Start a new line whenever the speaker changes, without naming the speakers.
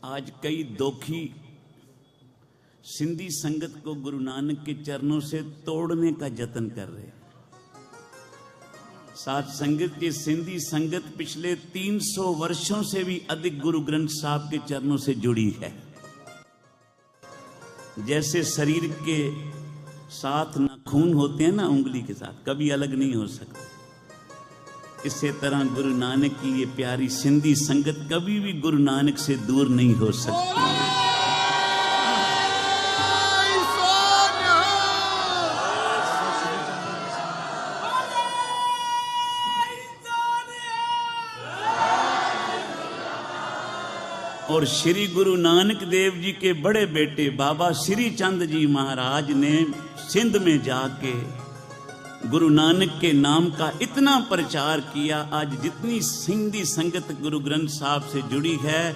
आज कई दोखी सिंधी संगत को गुरु नानक के चरणों से तोड़ने का जतन कर रहे हैं। साथ संगत की सिंधी संगत पिछले 300 वर्षों से भी अधिक गुरु ग्रंथ साहब के चरणों से जुड़ी है। जैसे शरीर के साथ नाखून होते हैं ना, उंगली के साथ कभी अलग नहीं हो सकते, इसी तरह गुरु नानक की ये प्यारी सिंधी संगत कभी भी गुरु नानक से दूर नहीं हो सकती। और श्री गुरु नानक देव जी के बड़े बेटे बाबा श्री चंद जी महाराज ने सिंध में जाके गुरु नानक के नाम का इतना प्रचार किया। आज जितनी सिंधी संगत गुरु ग्रंथ साहब से जुड़ी है,